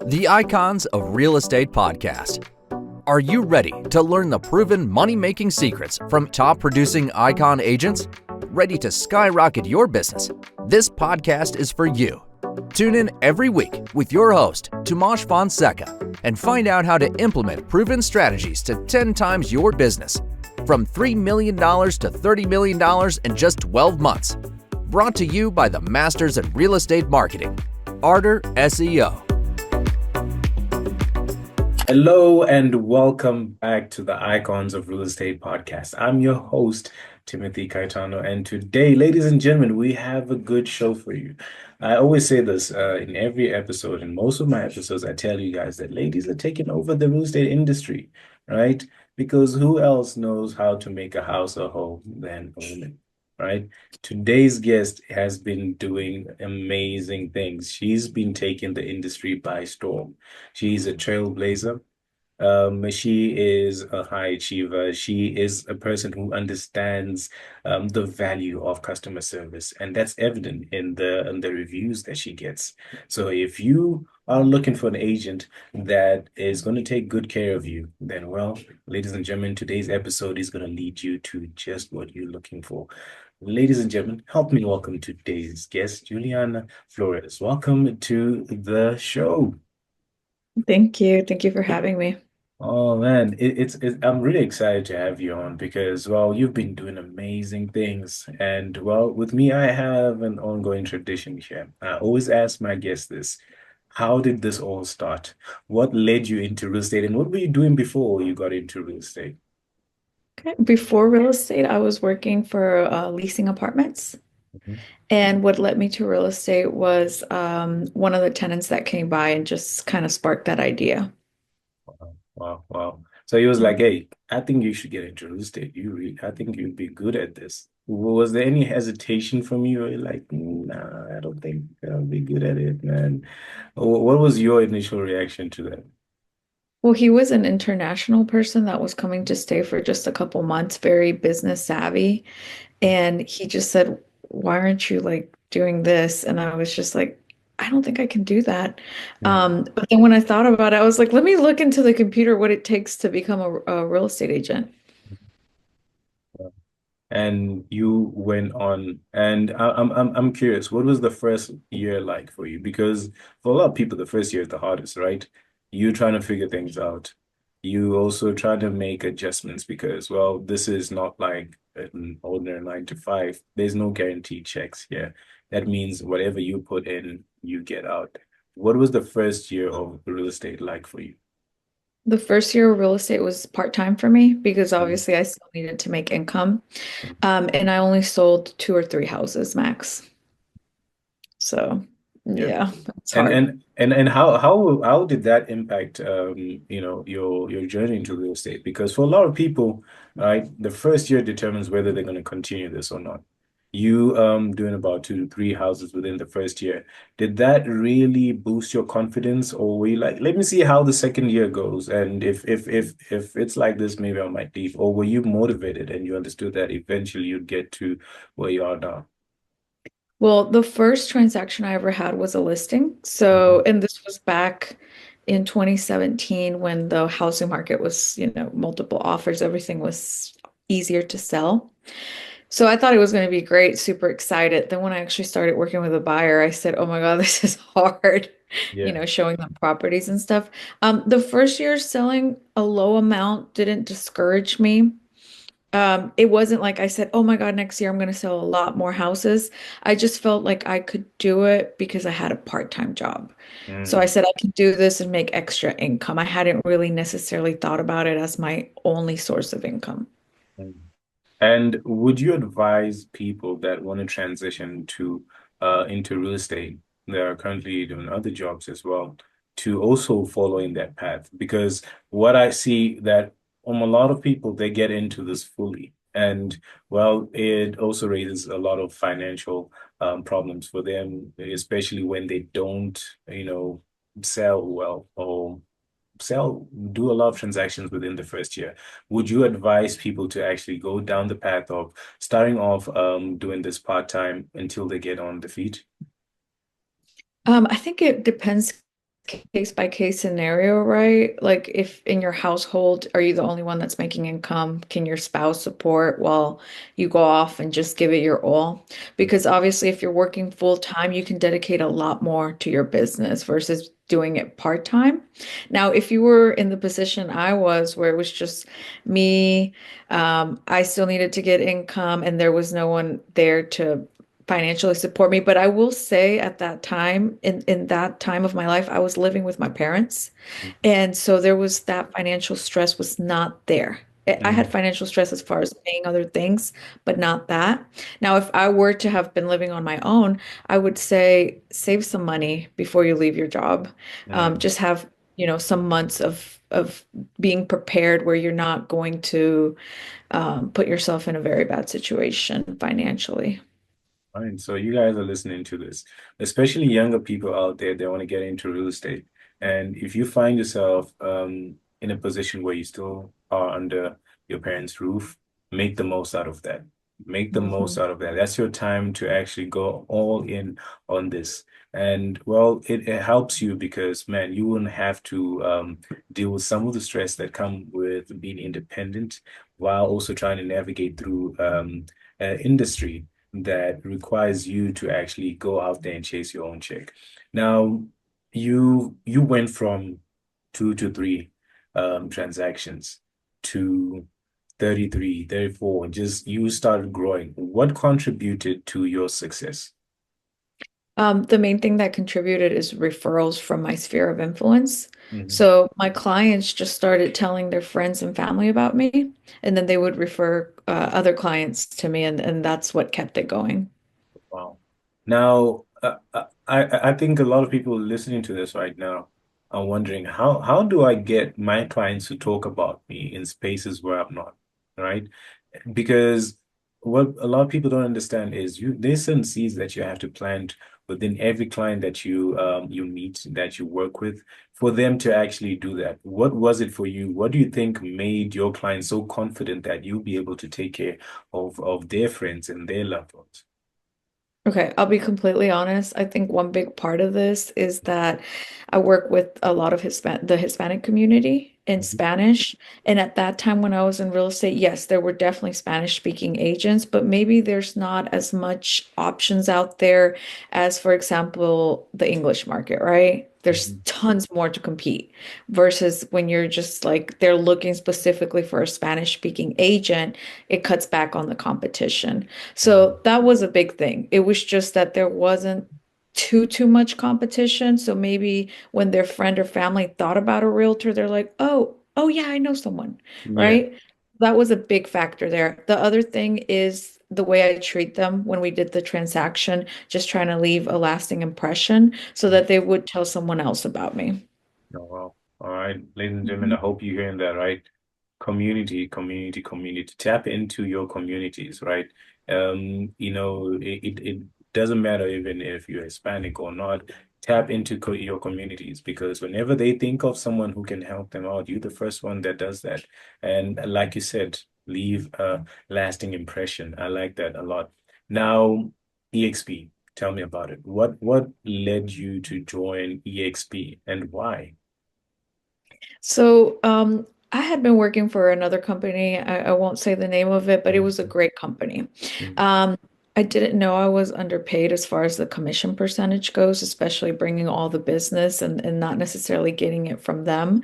The Icons of Real Estate Podcast. Are you ready to learn the proven money-making secrets from top-producing icon agents? Ready to skyrocket your business? This podcast is for you. Tune in every week with your host, Tomasz Fonseca, and find out how to implement proven strategies to 10 times your business. From $3 million to $30 million in just 12 months. Brought to you by the Masters in Real Estate Marketing, Arter SEO. Hello and welcome back to the Icons of Real Estate podcast. I'm your host, Timothy Kaitano, and today, ladies and gentlemen, we have a good show for you. I always say this in every episode, in most of my episodes, I tell you guys that ladies are taking over the real estate industry, right? Because who else knows how to make a house a home than a woman? Right. Today's guest has been doing amazing things. She's been taking the industry by storm. She's a trailblazer. She is a high achiever. She is a person who understands the value of customer service, and that's evident in the reviews that she gets. So if you are looking for an agent that is going to take good care of you, then well, ladies and gentlemen, today's episode is going to lead you to just what you're looking for. Ladies and gentlemen, help me welcome today's guest, Yuliana Flores. Welcome to the show. Thank you. Thank you for having me. Oh man, I'm really excited to have you on because, well, you've been doing amazing things. And well, with me, I have an ongoing tradition here. I always ask my guests this. How did this all start? What led you into real estate and what were you doing before you got into real estate? Okay. Before real estate, I was working for leasing apartments. Mhm. And what led me to real estate was one of the tenants that came by and just kind of sparked that idea. Wow, wow. So he was Mm. like, hey, I think you should get into real estate. I think you'd be good at this. Was there any hesitation from you? Or you're like, nah, I don't think I'll be good at it, man. What was your initial reaction to that? Well, he was an international person that was coming to stay for just a couple months, very business savvy. And he just said, why aren't you like doing this? And I was just like, I don't think I can do that. Mm. But then when I thought about it, I was like, let me look into the computer what it takes to become a real estate agent. And you went on, and I'm curious, what was the first year like for you? Because for a lot of people, the first year is the hardest, right? You trying to figure things out. You also try to make adjustments because, well, this is not like an ordinary 9 to 5. There's no guaranteed checks here. That means whatever you put in, you get out. What was the first year of real estate like for you? The first year of real estate was part-time for me because Mhm. obviously I still needed to make income. And I only sold 2 or 3 houses max. So Yeah. yeah, it's And hard. how did that impact your journey into real estate? Because for a lot of people, right, the first year determines whether they're going to continue this or not. You doing about 2 to 3 houses within the first year. Did that really boost your confidence, or were you like, let me see how the second year goes, and if it's like this, maybe I might leave, or were you motivated and you understood that eventually you'd get to where you are now? Well, the first transaction I ever had was a listing. So, Mhm. and this was back in 2017 when the housing market was, multiple offers, everything was easier to sell. So I thought it was going to be great, super excited. Then when I actually started working with a buyer, I said, "Oh my God, this is hard," Yeah. showing them properties and stuff. The first year selling a low amount didn't discourage me. It wasn't like I said, "Oh my God, next year I'm going to sell a lot more houses." I just felt like I could do it because I had a part-time job. So I Mm. said I can do this and make extra income. I hadn't really necessarily thought about it as my only source of income. Mm. And would you advise people that want to transition to into real estate that are currently doing other jobs as well to also follow in that path? Because what I see that a lot of people they get into this fully, and well, it also raises a lot of financial problems for them, especially when they don't, sell well or do a lot of transactions within the first year. Would you advise people to actually go down the path of starting off doing this part-time until they get on the feet? I think it depends. case by case scenario, right? Like if in your household, are you the only one that's making income? Can your spouse support while you go off and just give it your all? Because obviously, if you're working full time, you can dedicate a lot more to your business versus doing it part time. Now, if you were in the position I was, where it was just me, I still needed to get income and there was no one there to financially support me. But I will say at that time, in that time of my life, I was living with my parents. And so there was that financial stress was not there. I had Mm, financial stress as far as paying other things, but not that. Now, if I were to have been living on my own, I would say save some money before you leave your job. mm. Just have, some months of being prepared where you're not going to put yourself in a very bad situation financially. Fine. So you guys are listening to this, especially younger people out there that want to get into real estate. And if you find yourself in a position where you still are under your parents' roof, make the most out of that. Make the most Mhm. out of that. That's your time to actually go all in on this. And well, it helps you because, man, you wouldn't have to deal with some of the stress that come with being independent while also trying to navigate through industry that requires you to actually go out there and chase your own check. Now, you went from 2 to 3 transactions to 33, 34, and just you started growing. What contributed to your success? The main thing that contributed is referrals from my sphere of influence. Mhm. So my clients just started telling their friends and family about me, and then they would refer other clients to me, and that's what kept it going. Wow. Now, I think a lot of people listening to this right now are wondering how do I get my clients to talk about me in spaces where I'm not, right? Because what a lot of people don't understand is there's certain seeds that you have to plant within every client that you meet, that you work with, for them to actually do that. What was it for you? What do you think made your clients so confident that you'll be able to take care of their friends and their loved ones? Okay, I'll be completely honest. I think one big part of this is that I work with a lot of the Hispanic community in Mhm. Spanish. And at that time when I was in real estate, yes, there were definitely Spanish speaking agents, but maybe there's not as much options out there as, for example, the English market, right? There's Mhm. tons more to compete versus when you're just like they're looking specifically for a Spanish speaking agent, it cuts back on the competition. Mhm. So that was a big thing. It was just that there wasn't too much competition. So maybe when their friend or family thought about a realtor, they're like, oh yeah, I know someone, Yeah. right? That was a big factor there. The other thing is the way I treat them when we did the transaction, just trying to leave a lasting impression so that they would tell someone else about me. Oh, well. All right, ladies and gentlemen, Mhm. I hope you're hearing that, right? Community, community, community. Tap into your communities, right? It doesn't matter even if you're Hispanic or not. Tap into your communities because whenever they think of someone who can help them out, you're the first one that does that. And like you said, leave a lasting impression. I like that a lot. Now, EXP, tell me about it. What led you to join EXP and why? So, I had been working for another company. I won't say the name of it, but it was a Mhm. great company. Mhm. Um, I didn't know I was underpaid as far as the commission percentage goes, especially bringing all the business and not necessarily getting it from them.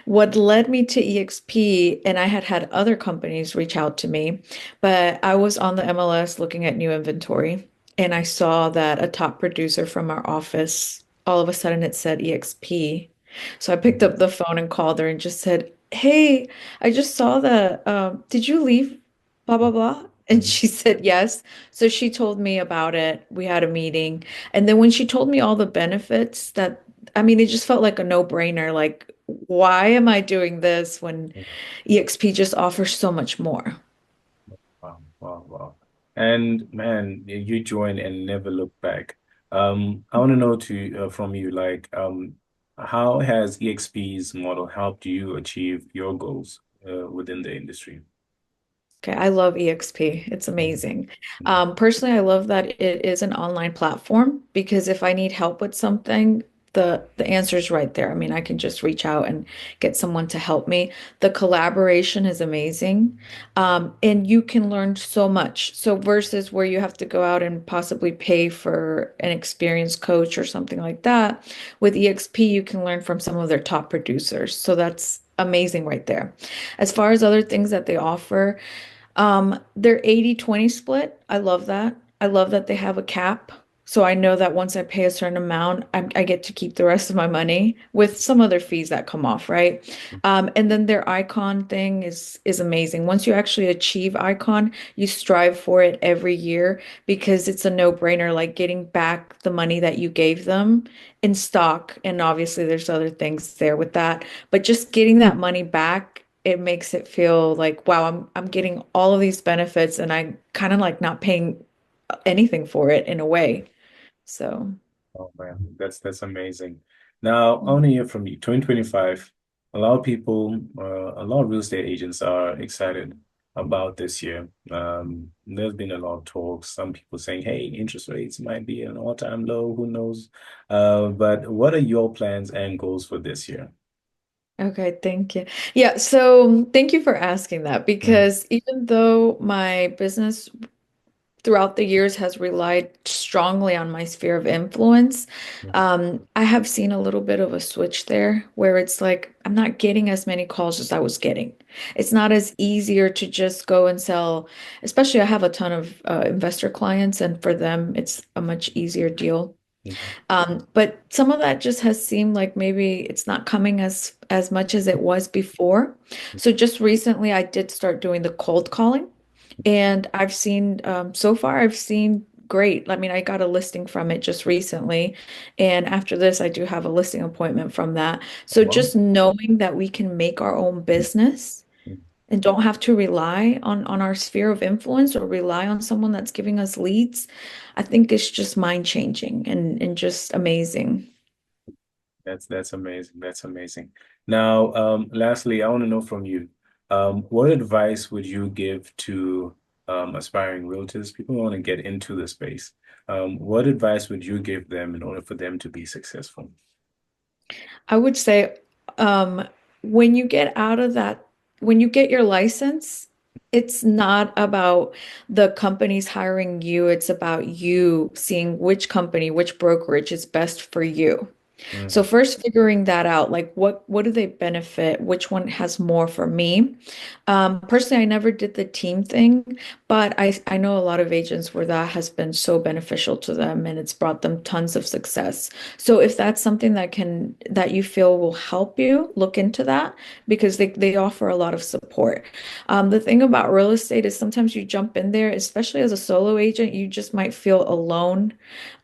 What led me to EXP, and I had had other companies reach out to me, but I was on the MLS looking at new inventory, and I saw that a top producer from our office, all of a sudden it said EXP. So I picked Mhm. up the phone and called her and just said, "Hey, I just saw that. Did you leave? Blah, blah, blah." And Mhm. she said yes. So she told me about it. We had a meeting. And then when she told me all the benefits that, I mean, it just felt like a no-brainer. Like, why am I doing this when EXP just offers so much more? Wow, wow, wow. And man, you joined and never look back. I want to know from you, like, how has EXP's model helped you achieve your goals within the industry? Okay, I love EXP. It's Mhm. amazing. Personally, I love that it is an online platform because if I need help with something, the answer is right there. I mean, I can just reach out and get someone to help me. The collaboration is amazing. And you can learn so much. So versus where you have to go out and possibly pay for an experienced coach or something like that, with EXP, you can learn from some of their top producers. So that's amazing right there. As far as other things that they offer, their 80/20 split, I love that. I love that they have a cap. So I know that once I pay a certain amount, I get to keep the rest of my money with some other fees that come off, right? And then their icon thing is amazing. Once you actually achieve icon, you strive for it every year because it's a no-brainer, like getting back the money that you gave them in stock. And obviously there's other things there with that, but just getting that money back, it makes it feel like, wow, I'm getting all of these benefits and I kind of like not paying anything for it in a way. So, Oh man, that's amazing. Now, I want to hear from you. 2025, a lot of people, a lot of real estate agents are excited about this year. There's been a lot of talks. Some people saying, "Hey, interest rates might be an all-time low. Who knows?" But what are your plans and goals for this year? okay, thank you. Yeah, so thank you for asking that Mm, because even though my business throughout the years has relied strongly on my sphere of influence, mm, I have seen a little bit of a switch there where it's like I'm not getting as many calls as I was getting. It's not as easier to just go and sell, especially I have a ton of investor clients, and for them, it's a much easier deal. mm, But some of that just has seemed like maybe it's not coming as much as it was before. So just recently, I did start doing the cold calling. And I've seen, so far, I've seen great. I mean, I got a listing from it just recently. And after this, I do have a listing appointment from that. So wow. just knowing that we can make our own business Mm. and don't have to rely on our sphere of influence or rely on someone that's giving us leads, I think it's just mind changing and just amazing. That's amazing. That's amazing. Now, lastly, I want to know from you, what advice would you give to aspiring realtors, people who want to get into the space? What advice would you give them in order for them to be successful? I would say, um, when you get out of that, when you get your license, it's not about the companies hiring you. It's about you seeing which company, which brokerage is best for you. So Mm, first figuring that out, like what do they benefit? Which one has more for me? Personally, I never did the team thing, but I know a lot of agents where that has been so beneficial to them and it's brought them tons of success. So if that's something that you feel will help you, look into that because they offer a lot of support. The thing about real estate is sometimes you jump in there, especially as a solo agent, you just might feel alone.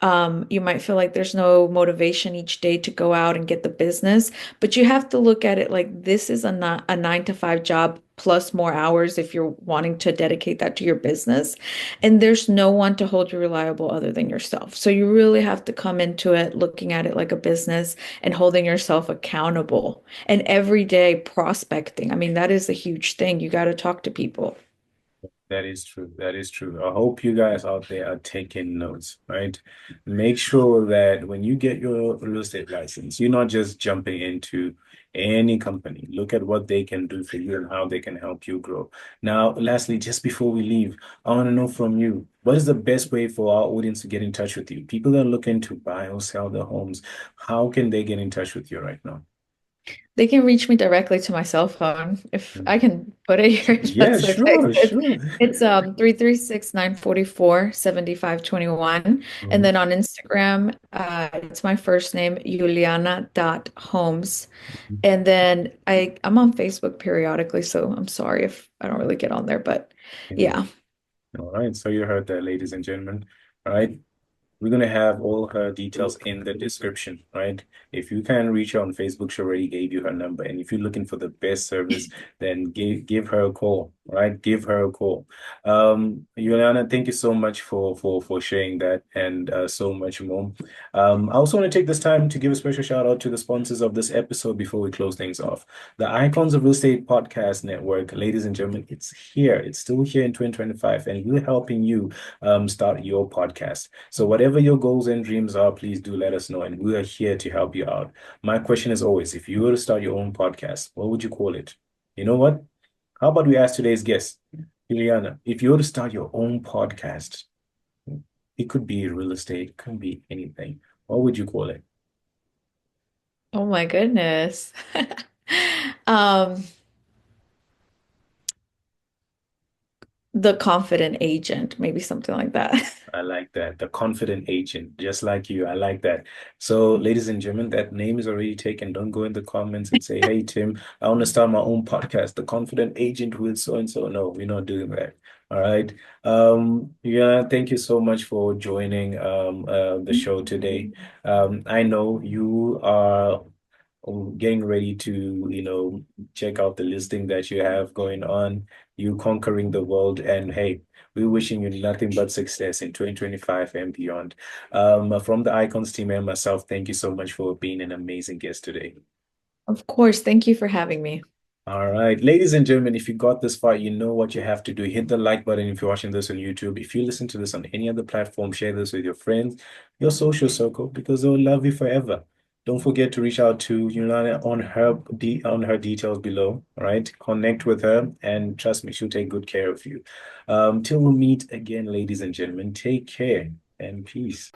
You might feel like there's no motivation each day to go out and get the business, but you have to look at it like this is a 9 to 5 job plus more hours if you're wanting to dedicate that to your business. And there's no one to hold you reliable other than yourself. So you really have to come into it looking at it like a business and holding yourself accountable and every day prospecting. I mean, that is a huge thing. You got to talk to people. that is true. That is true. I hope you guys out there are taking notes, right? Make sure that when you get your real estate license, you're not just jumping into any company. Look at what they can do for you and how they can help you grow. Now, lastly, just before we leave, I want to know from you, what is the best way for our audience to get in touch with you? People that are looking to buy or sell their homes, how can they get in touch with you right now? They can reach me directly to my cell phone if I can put it here, if Yeah, that's okay. sure, sure. It's 336-944-7521. And then on Instagram, it's my first name, Yuliana.homes. And then I'm on Facebook periodically, so I'm sorry if I don't really get on there, but yeah. All right, so you heard that, ladies and gentlemen. All right, we're gonna have all her details in the description, right? If you can reach her on Facebook, she already gave you her number. And if you're looking for the best service, then give her a call. right? Give her a call. Yuliana, thank you so much for sharing that and so much more. I also want to take this time to give a special shout out to the sponsors of this episode before we close things off. The Icons of Real Estate Podcast Network, ladies and gentlemen, it's here. It's still here in 2025, and we're helping you start your podcast. So whatever your goals and dreams are, please do let us know, and we are here to help you out. My question is always, if you were to start your own podcast, what would you call it? You know what? How about we ask today's guest, Juliana, if you were to start your own podcast, it could be real estate, it could be anything. What would you call it? Oh my goodness. Um, the confident agent, maybe something like that. I like that. The confident agent, just like you. I like that. So, ladies and gentlemen, that name is already taken. Don't go in the comments and say, hey, Tim, I want to start my own podcast. The confident agent with so and so. No, we're not doing that. All right. Yeah, thank you so much for joining the show today. I know you are getting ready to, check out the listing that you have going on, you conquering the world, and hey, we're wishing you nothing but success in 2025 and beyond. From the Icons team and myself, thank you so much for being an amazing guest today. Of course. Thank you for having me. All right, ladies and gentlemen, if you got this far, you know what you have to do. Hit the like button if you're watching this on YouTube. If you listen to this on any other platform, share this with your friends, your social circle, because they'll love you forever. Don't forget to reach out to Yolanda on her details below. All right, connect with her, and trust me, she'll take good care of you. Till we meet again, ladies and gentlemen, take care and peace.